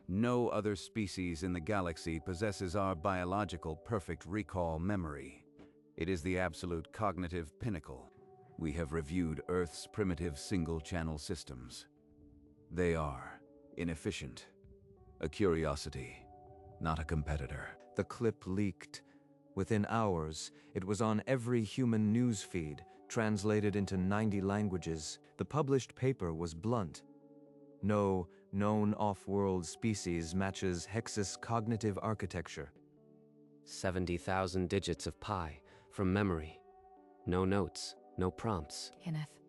No other species in the galaxy possesses our biological perfect recall memory. It is the absolute cognitive pinnacle. We have reviewed Earth's primitive single-channel systems. They are inefficient, a curiosity, not a competitor. The clip leaked. Within hours, it was on every human news feed, translated into 90 languages. The published paper was blunt. No known off-world species matches Hexus cognitive architecture. 70,000 digits of pi from memory. No notes, no prompts. Kenneth,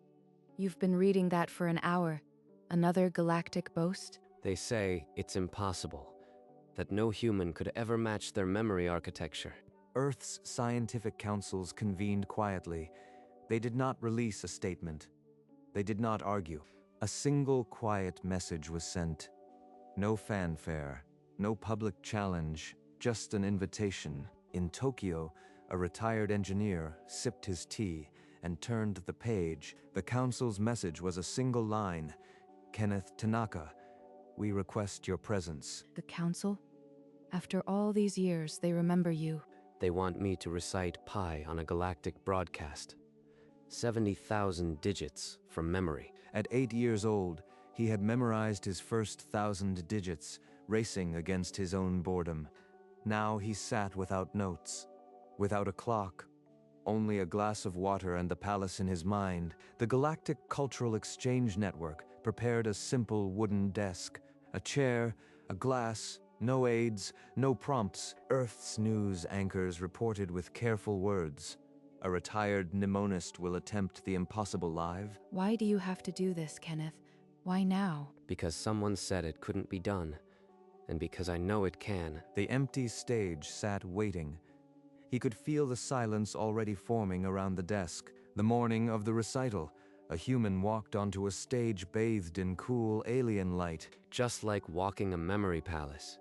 you've been reading that for an hour. Another galactic boast? They say it's impossible, that no human could ever match their memory architecture. Earth's scientific councils convened quietly. They did not release a statement. They did not argue. A single quiet message was sent. No fanfare, no public challenge, just an invitation. In Tokyo, a retired engineer sipped his tea and turned the page. The council's message was a single line. Kenneth Tanaka, we request your presence. The council? After all these years, they remember you. They want me to recite pi on a galactic broadcast. 70,000 digits from memory. At 8 years old, he had memorized his first 1,000 digits, racing against his own boredom. Now he sat without notes, without a clock, only a glass of water and the palace in his mind. The Galactic Cultural Exchange Network prepared a simple wooden desk, a chair, a glass, no aids, no prompts. Earth's news anchors reported with careful words. A retired mnemonist will attempt the impossible live. Why do you have to do this, Kenneth? Why now? Because someone said it couldn't be done, and because I know it can. The empty stage sat waiting. He could feel the silence already forming around the desk. The morning of the recital, a human walked onto a stage bathed in cool alien light. Just like walking a memory palace.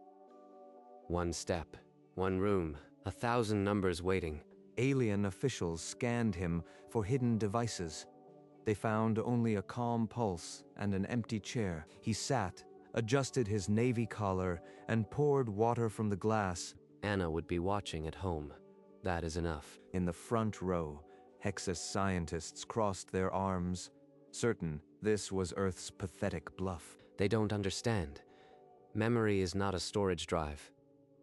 One step, one room, 1,000 numbers waiting. Alien officials scanned him for hidden devices. They found only a calm pulse and an empty chair. He sat, adjusted his navy collar, and poured water from the glass. Anna would be watching at home. That is enough. In the front row, Hexus scientists crossed their arms, certain this was Earth's pathetic bluff. They don't understand. Memory is not a storage drive.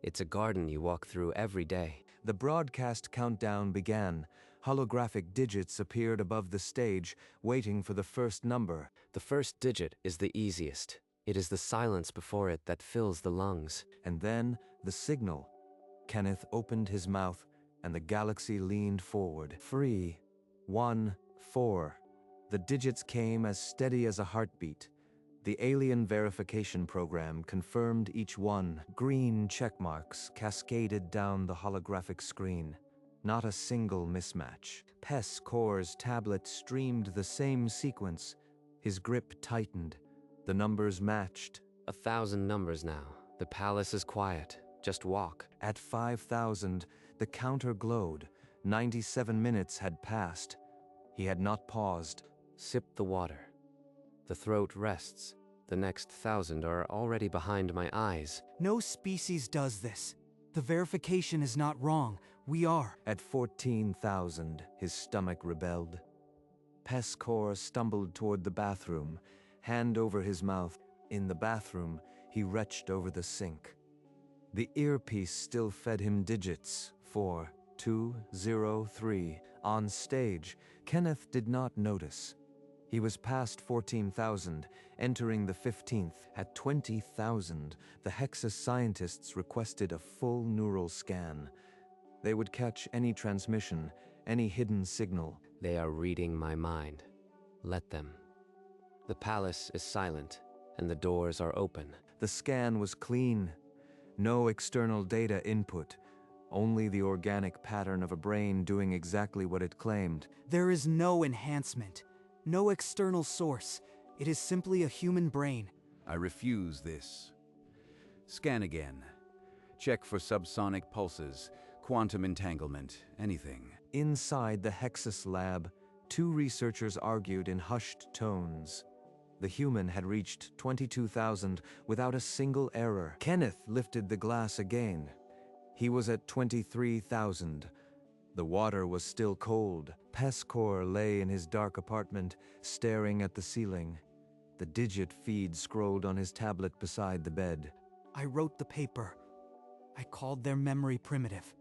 It's a garden you walk through every day. The broadcast countdown began. Holographic digits appeared above the stage, waiting for the first number. The first digit is the easiest. It is the silence before it that fills the lungs. And then the signal. Kenneth opened his mouth, and the galaxy leaned forward. 3, 1, 4. The digits came as steady as a heartbeat. The alien verification program confirmed each one. Green checkmarks cascaded down the holographic screen. Not a single mismatch. Pes Core's tablet streamed the same sequence. His grip tightened. The numbers matched. 1,000 numbers now. The palace is quiet. Just walk. At 5,000, the counter glowed. 97 minutes had passed. He had not paused. Sip the water. The throat rests. The next 1,000 are already behind my eyes. No species does this. The verification is not wrong. We are. At 14,000, his stomach rebelled. Pes Core stumbled toward the bathroom, hand over his mouth. In the bathroom, he retched over the sink. The earpiece still fed him digits. 4, 2, 0, 3. On stage, Kenneth did not notice. He was past 14,000, entering the 15th. At 20,000, the Hexus scientists requested a full neural scan. They would catch any transmission, any hidden signal. They are reading my mind. Let them. The palace is silent, and the doors are open. The scan was clean. No external data input. Only the organic pattern of a brain doing exactly what it claimed. There is no enhancement. No external source. It is simply a human brain. I refuse this. Scan again. Check for subsonic pulses, quantum entanglement, anything. Inside the Hexus lab, two researchers argued in hushed tones. The human had reached 22,000 without a single error. Kenneth lifted the glass again. He was at 23,000. The water was still cold. Peskor lay in his dark apartment, staring at the ceiling. The digit feed scrolled on his tablet beside the bed. I wrote the paper. I called their memory primitive.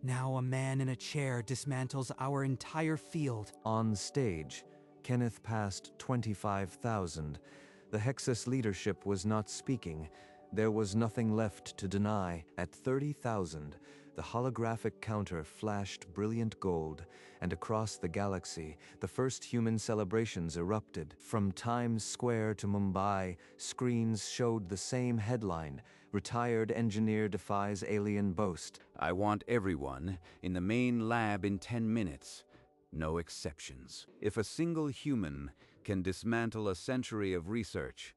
Now a man in a chair dismantles our entire field. On stage, Kenneth passed 25,000. The Hexus leadership was not speaking. There was nothing left to deny. At 30,000, the holographic counter flashed brilliant gold, and across the galaxy, the first human celebrations erupted. From Times Square to Mumbai, screens showed the same headline: "Retired engineer defies alien boast." I want everyone in the main lab in 10 minutes. No exceptions. If a single human can dismantle a century of research,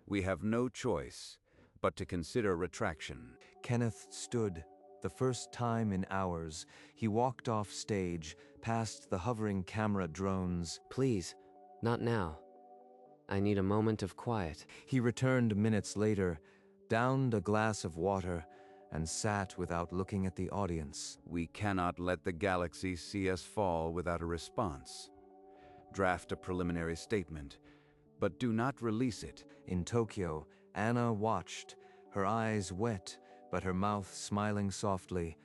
we have no choice but to consider retraction. Kenneth stood. The first time in hours, he walked off stage, past the hovering camera drones. Please, not now. I need a moment of quiet. He returned minutes later, downed a glass of water, and sat without looking at the audience. We cannot let the galaxy see us fall without a response. Draft a preliminary statement, but do not release it. In Tokyo, Anna watched, her eyes wet, but her mouth smiling softly.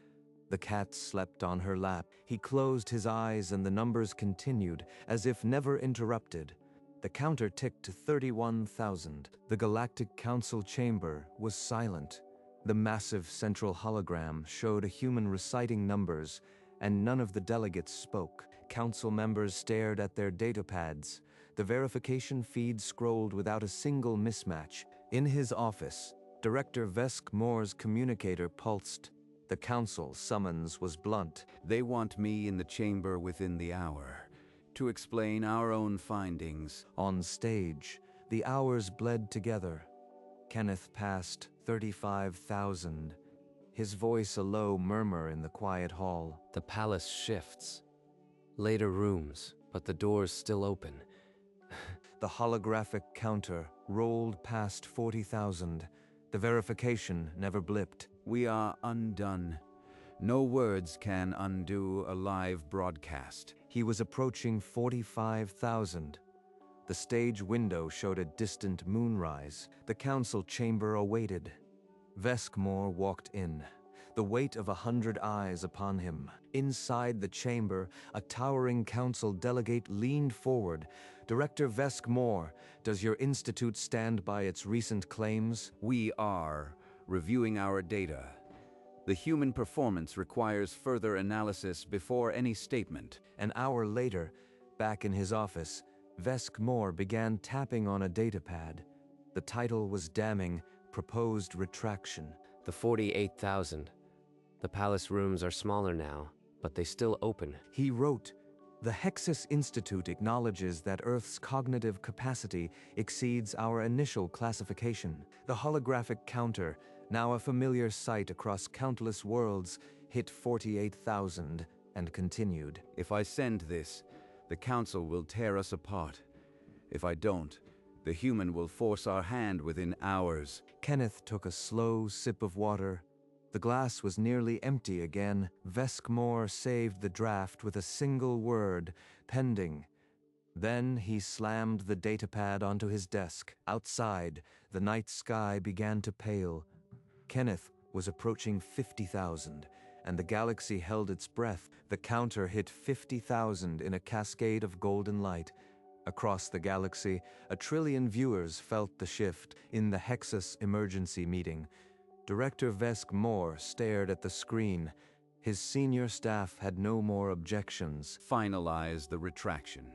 The cat slept on her lap. He closed his eyes and the numbers continued, as if never interrupted. The counter ticked to 31,000. The Galactic Council chamber was silent. The massive central hologram showed a human reciting numbers, and none of the delegates spoke. Council members stared at their datapads. The verification feed scrolled without a single mismatch. In his office, Director Vesk Moore's communicator pulsed. The council summons was blunt. They want me in the chamber within the hour to explain our own findings. On stage, the hours bled together. Kenneth passed 35,000. His voice a low murmur in the quiet hall. The palace shifts. Later rooms, but the doors still open. The holographic counter rolled past 40,000. The verification never blipped. We are undone. No words can undo a live broadcast. He was approaching 45,000. The stage window showed a distant moonrise. The council chamber awaited. Veskmore walked in, the weight of 100 eyes upon him. Inside the chamber, a towering council delegate leaned forward. Director Veskmore, does your institute stand by its recent claims? We are reviewing our data. The human performance requires further analysis before any statement. An hour later, back in his office, Veskmore began tapping on a datapad. The title was damning: Proposed Retraction. The 48,000. The palace rooms are smaller now, but they still open. He wrote, "The Hexus Institute acknowledges that Earth's cognitive capacity exceeds our initial classification. The holographic counter, now a familiar sight across countless worlds, hit 48,000 and continued." If I send this, the council will tear us apart. If I don't, the human will force our hand within hours. Kenneth took a slow sip of water. The glass was nearly empty again. Veskmore saved the draft with a single word: pending. Then he slammed the datapad onto his desk. Outside, the night sky began to pale. Kenneth was approaching 50,000, and the galaxy held its breath. The counter hit 50,000 in a cascade of golden light. Across the galaxy, 1 trillion viewers felt the shift. In the Hexus emergency meeting, Director Veskmore stared at the screen. His senior staff had no more objections. Finalize the retraction.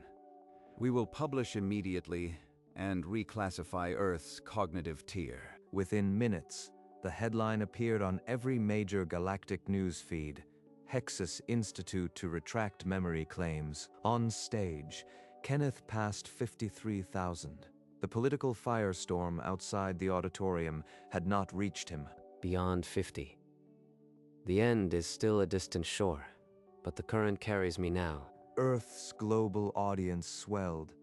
We will publish immediately and reclassify Earth's cognitive tier. Within minutes, the headline appeared on every major galactic news feed: Hexus Institute to retract memory claims. On stage, Kenneth passed 53,000. The political firestorm outside the auditorium had not reached him. Beyond 50. The end is still a distant shore, but the current carries me now. Earth's global audience swelled.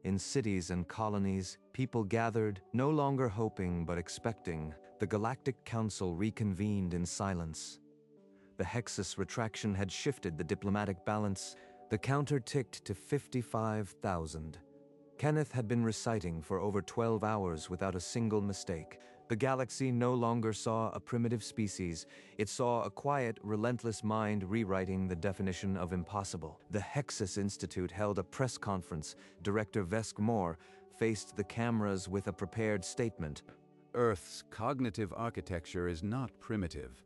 In cities and colonies, people gathered, no longer hoping but expecting. The Galactic Council reconvened in silence. The Hexus retraction had shifted the diplomatic balance. The counter ticked to 55,000. Kenneth had been reciting for over 12 hours without a single mistake. The galaxy no longer saw a primitive species. It saw a quiet, relentless mind rewriting the definition of impossible. The Hexus Institute held a press conference. Director Vesk Moore faced the cameras with a prepared statement. Earth's cognitive architecture is not primitive.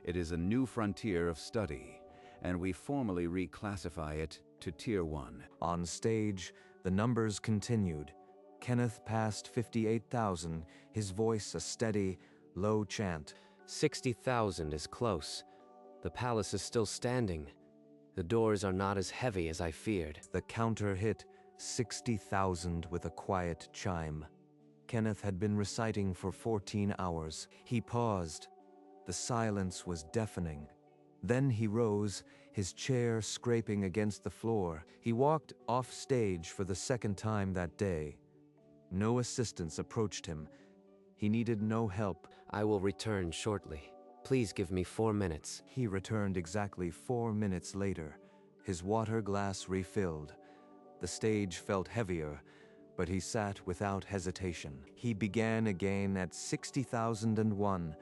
It is a new frontier of study, and we formally reclassify it to Tier 1. On stage, the numbers continued. Kenneth passed 58,000, his voice a steady, low chant. 60,000 is close. The palace is still standing. The doors are not as heavy as I feared. The counter hit 60,000 with a quiet chime. Kenneth had been reciting for 14 hours. He paused. The silence was deafening. Then he rose, his chair scraping against the floor. He walked off stage for the second time that day. No assistants approached him. He needed no help. I will return shortly. Please give me 4 minutes. He returned exactly 4 minutes later, his water glass refilled. The stage felt heavier, but he sat without hesitation. He began again at 60,001.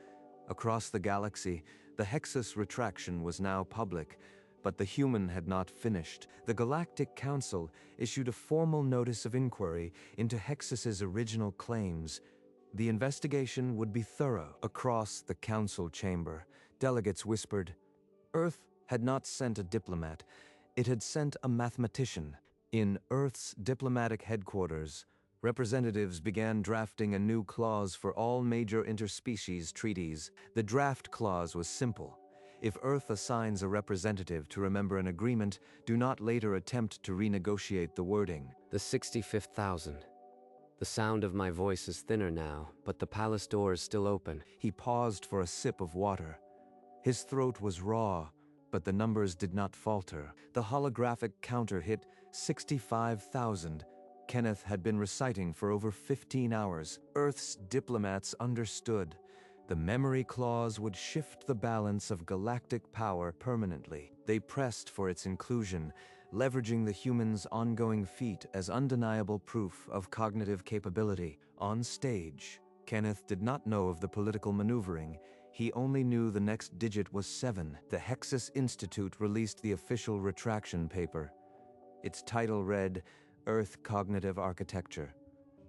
Across the galaxy, the Hexus retraction was now public, but the human had not finished. The Galactic Council issued a formal notice of inquiry into Hexus's original claims. The investigation would be thorough. Across the council chamber, delegates whispered, Earth had not sent a diplomat. It had sent a mathematician. In Earth's diplomatic headquarters, representatives began drafting a new clause for all major interspecies treaties. The draft clause was simple. If Earth assigns a representative to remember an agreement, do not later attempt to renegotiate the wording. The 65,000. The sound of my voice is thinner now, but the palace door is still open. He paused for a sip of water. His throat was raw, but the numbers did not falter. The holographic counter hit 65,000. Kenneth had been reciting for over 15 hours. Earth's diplomats understood. The memory clause would shift the balance of galactic power permanently. They pressed for its inclusion, leveraging the human's ongoing feat as undeniable proof of cognitive capability. On stage, Kenneth did not know of the political maneuvering. He only knew the next digit was 7. The Hexus Institute released the official retraction paper. Its title read, Earth Cognitive Architecture.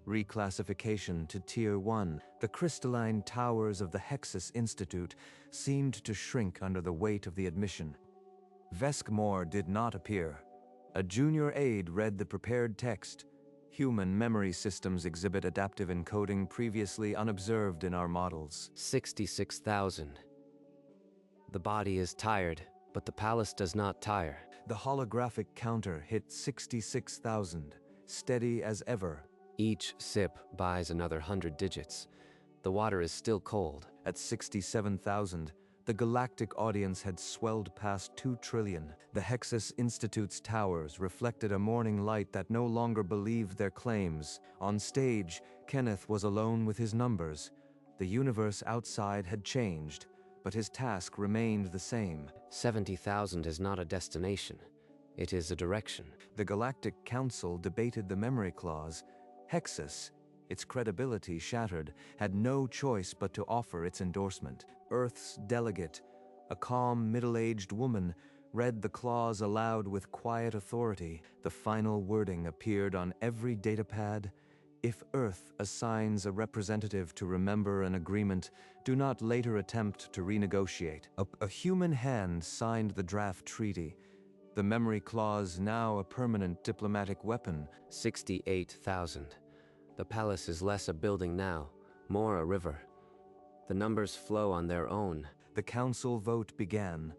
Reclassification to Tier 1. The crystalline towers of the Hexus Institute seemed to shrink under the weight of the admission. Vesk Moore did not appear. A junior aide read the prepared text. Human memory systems exhibit adaptive encoding previously unobserved in our models. 66,000. The body is tired, but the palace does not tire. The holographic counter hit 66,000, steady as ever. Each sip buys another 100 digits. The water is still cold. At 67,000, the galactic audience had swelled past 2 trillion. The Hexus Institute's towers reflected a morning light that no longer believed their claims. On stage, Kenneth was alone with his numbers. The universe outside had changed, but his task remained the same. 70,000 is not a destination. It is a direction. The Galactic Council debated the memory clause. Hexus, its credibility shattered, had no choice but to offer its endorsement. Earth's delegate, a calm, middle-aged woman, read the clause aloud with quiet authority. The final wording appeared on every datapad. If Earth assigns a representative to remember an agreement, do not later attempt to renegotiate. A human hand signed the draft treaty. The memory clause, now a permanent diplomatic weapon. 68,000. The palace is less a building now, more a river. The numbers flow on their own. The council vote began.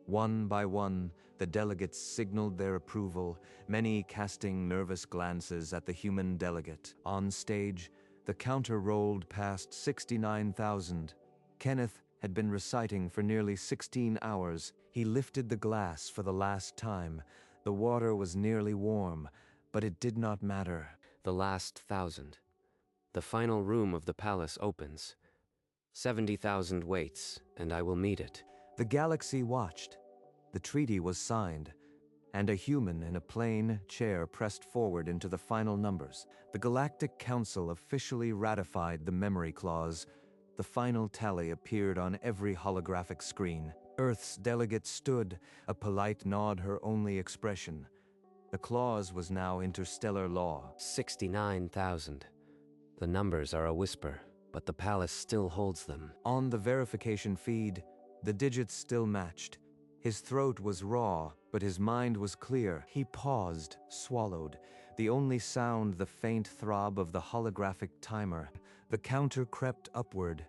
One by one, the delegates signaled their approval, many casting nervous glances at the human delegate. On stage, the counter rolled past 69,000. Kenneth had been reciting for nearly 16 hours. He lifted the glass for the last time. The water was nearly warm, but it did not matter. The last 1,000. The final room of the palace opens. 70,000 waits, and I will meet it. The galaxy watched. The treaty was signed, and a human in a plain chair pressed forward into the final numbers. The Galactic Council officially ratified the memory clause. The final tally appeared on every holographic screen. Earth's delegate stood, a polite nod her only expression. The clause was now interstellar law. 69,000. The numbers are a whisper, but the palace still holds them. On the verification feed, the digits still matched. His throat was raw, but his mind was clear. He paused, swallowed, the only sound the faint throb of the holographic timer. The counter crept upward.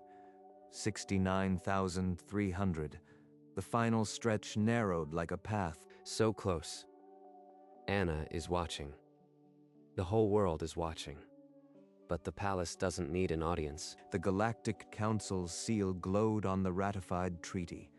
69,300. The final stretch narrowed like a path. So close. Anna is watching. The whole world is watching. But the palace doesn't need an audience. The Galactic Council's seal glowed on the ratified treaty.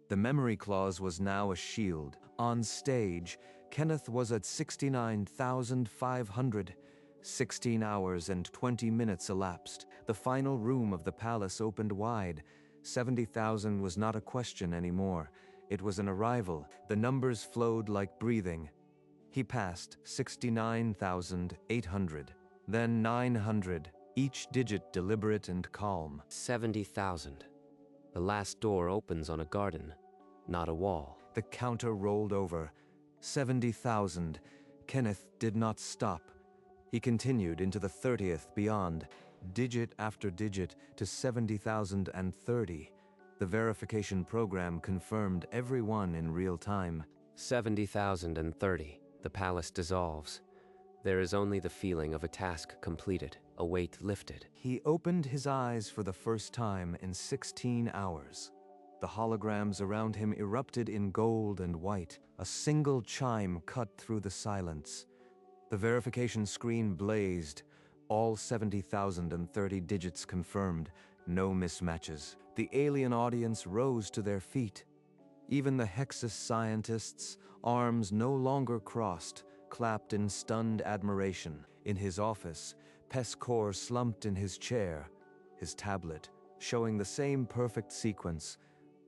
The memory clause was now a shield. On stage, Kenneth was at 69,500. 16 hours and 20 minutes elapsed. The final room of the palace opened wide. 70,000 was not a question anymore. It was an arrival. The numbers flowed like breathing. He passed 69,800, then 900, each digit deliberate and calm. 70,000. The last door opens on a garden, not a wall. The counter rolled over. 70,000. Kenneth did not stop. He continued into the 30th beyond, digit after digit to 70,030. The verification program confirmed every one in real time. 70,030. The palace dissolves. There is only the feeling of a task completed, a weight lifted. He opened his eyes for the first time in 16 hours. The holograms around him erupted in gold and white. A single chime cut through the silence. The verification screen blazed. All 70,030 digits confirmed. No mismatches. The alien audience rose to their feet. Even the Hexus scientists, arms no longer crossed, clapped in stunned admiration. In his office, Pescor slumped in his chair. His tablet, showing the same perfect sequence,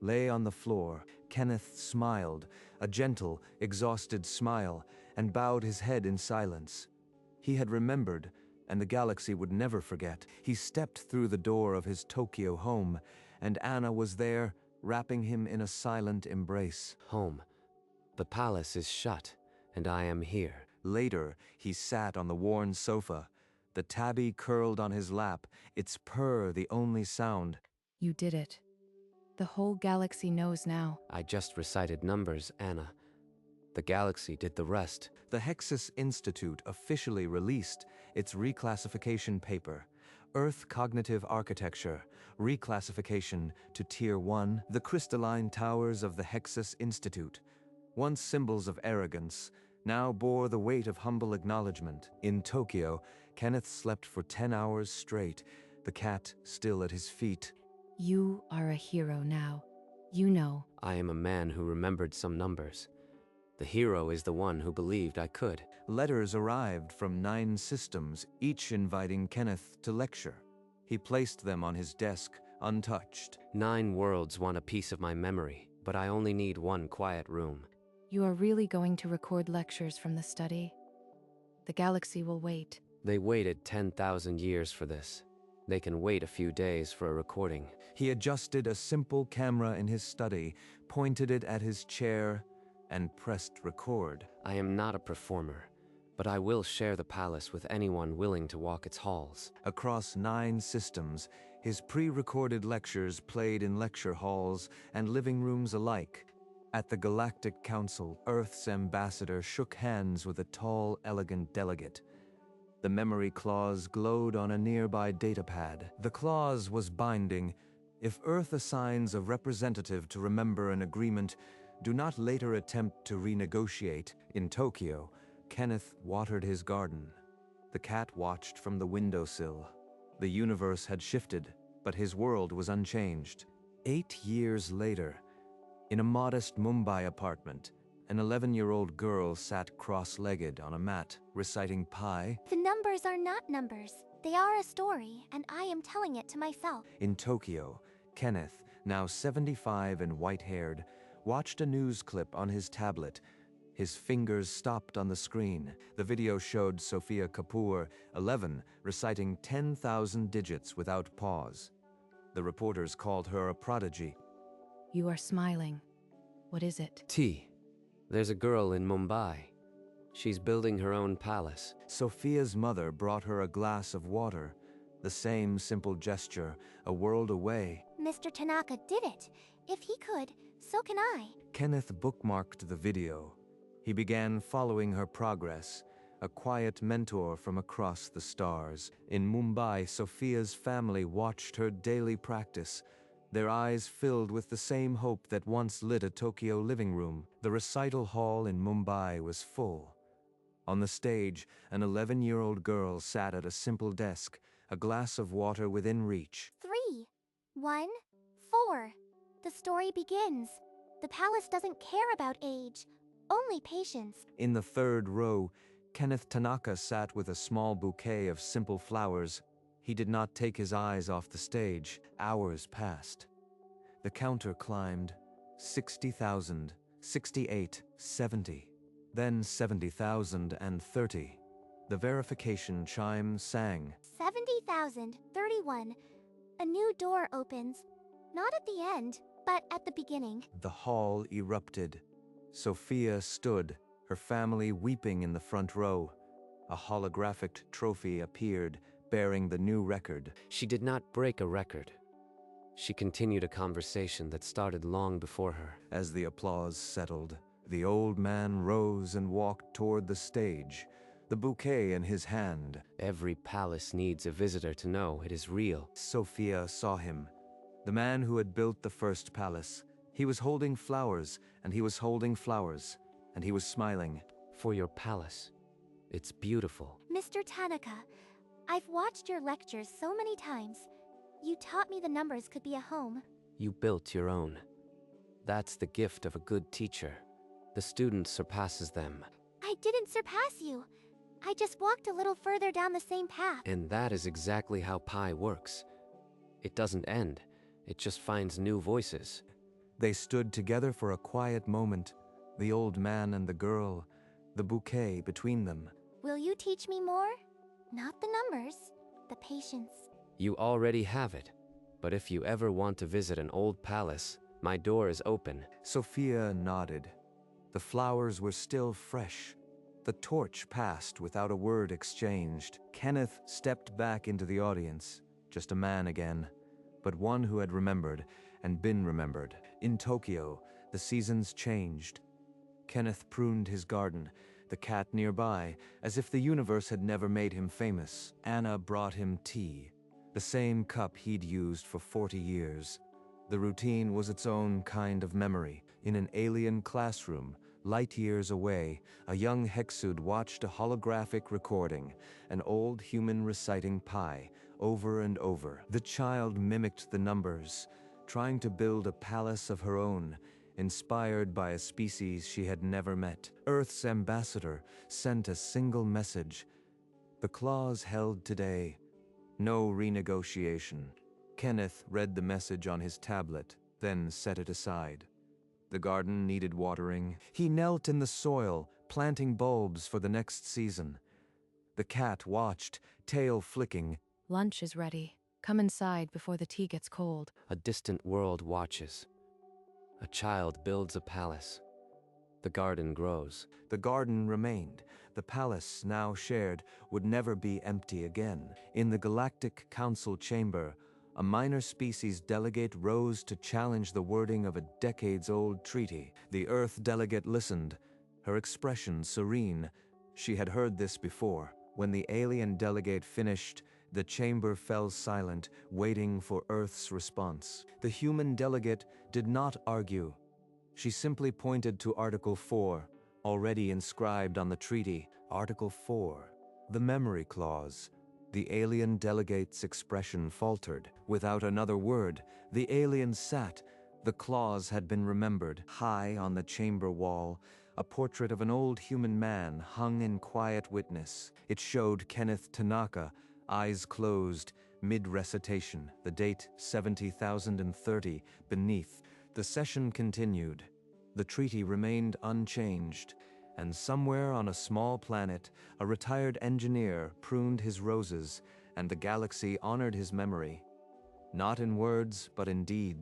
lay on the floor. Kenneth smiled, a gentle, exhausted smile, and bowed his head in silence. He had remembered, and the galaxy would never forget. He stepped through the door of his Tokyo home, and Anna was there, wrapping him in a silent embrace. Home. The palace is shut, and I am here. Later, he sat on the worn sofa, the tabby curled on his lap, its purr the only sound. You did it. The whole galaxy knows now. I just recited numbers, Anna. The galaxy did the rest. The Hexus Institute officially released its reclassification paper, Earth Cognitive Architecture, reclassification to Tier 1. The crystalline towers of the Hexus Institute, once symbols of arrogance, now bore the weight of humble acknowledgement. In Tokyo, Kenneth slept for 10 hours straight, the cat still at his feet. You are a hero now. You know. I am a man who remembered some numbers. The hero is the one who believed I could. Letters arrived from 9 systems, each inviting Kenneth to lecture. He placed them on his desk, untouched. 9 worlds want a piece of my memory, but I only need one quiet room. You are really going to record lectures from the study? The galaxy will wait. They waited 10,000 years for this. They can wait a few days for a recording. He adjusted a simple camera in his study, pointed it at his chair, and pressed record. I am not a performer, but I will share the palace with anyone willing to walk its halls. Across 9 systems, his pre-recorded lectures played in lecture halls and living rooms alike. At the Galactic Council, Earth's ambassador shook hands with a tall, elegant delegate. The memory clause glowed on a nearby datapad. The clause was binding. If Earth assigns a representative to remember an agreement, do not later attempt to renegotiate. In Tokyo, Kenneth watered his garden. The cat watched from the windowsill. The universe had shifted, but his world was unchanged. 8 years later, in a modest Mumbai apartment, An 11-year-old girl sat cross-legged on a mat, reciting pi. The numbers are not numbers. They are a story, and I am telling it to myself. In Tokyo, Kenneth, now 75 and white-haired, watched a news clip on his tablet. His fingers stopped on the screen. The video showed Sophia Kapoor, 11, reciting 10,000 digits without pause. The reporters called her a prodigy. You are smiling. What is it? T. There's a girl in Mumbai. She's building her own palace. Sophia's mother brought her a glass of water. The same simple gesture, a world away. Mr. Tanaka did it. If he could, so can I. Kenneth bookmarked the video. He began following her progress, a quiet mentor from across the stars. In Mumbai, Sophia's family watched her daily practice, their eyes filled with the same hope that once lit a Tokyo living room. The recital hall in Mumbai was full. On the stage, an 11-year-old girl sat at a simple desk, a glass of water within reach. 3, 1, 4. The story begins. The palace doesn't care about age, only patience. In the third row, Kenneth Tanaka sat with a small bouquet of simple flowers. He did not take his eyes off the stage. Hours passed. The counter climbed. 60,000, 68, 70, then 70,030. The verification chime sang. 70,031. A new door opens. Not at the end, but at the beginning. The hall erupted. Sophia stood, her family weeping in the front row. A holographic trophy appeared, bearing the new record. She did not break a record. She continued a conversation that started long before her. As the applause settled, the old man rose and walked toward the stage, the bouquet in his hand. Every palace needs a visitor to know it is real. Sophia saw him, the man who had built the first palace. He was holding flowers, and he was holding flowers, and he was smiling. For your palace. It's beautiful. Mr. Tanaka, I've watched your lectures so many times. You taught me the numbers could be a home. You built your own. That's the gift of a good teacher. The student surpasses them. I didn't surpass you. I just walked a little further down the same path. And that is exactly how pi works. It doesn't end. It just finds new voices. They stood together for a quiet moment, the old man and the girl, the bouquet between them. Will you teach me more? Not the numbers, the patience. You already have it. But if you ever want to visit an old palace, my door is open. Sophia nodded. The flowers were still fresh. The torch passed without a word exchanged. Kenneth stepped back into the audience, just a man again, but one who had remembered and been remembered. In Tokyo, the seasons changed. Kenneth pruned his garden, the cat nearby, as if the universe had never made him famous. Anna brought him tea, the same cup he'd used for 40 years. The routine was its own kind of memory. In an alien classroom, light years away, a young Hexud watched a holographic recording, an old human reciting pi, over and over. The child mimicked the numbers, trying to build a palace of her own, inspired by a species she had never met. Earth's ambassador sent a single message. The clause held today. No renegotiation. Kenneth read the message on his tablet, then set it aside. The garden needed watering. He knelt in the soil, planting bulbs for the next season. The cat watched, tail flicking. Lunch is ready. Come inside before the tea gets cold. A distant world watches. A child builds a palace. The garden grows. The garden remained. The palace, now shared, would never be empty again. In the Galactic Council chamber, a minor species delegate rose to challenge the wording of a decades-old treaty. The Earth delegate listened, her expression serene. She had heard this before. When the alien delegate finished, the chamber fell silent, waiting for Earth's response. The human delegate did not argue. She simply pointed to Article 4, already inscribed on the treaty. Article 4, the memory clause. The alien delegate's expression faltered. Without another word, the alien sat. The clause had been remembered. High on the chamber wall, A portrait of an old human man hung in quiet witness. It showed Kenneth Tanaka, eyes closed, mid-recitation, the date 70,030 beneath. The session continued. The treaty remained unchanged, and somewhere on a small planet, a retired engineer pruned his roses, and the galaxy honored his memory, not in words but in deeds.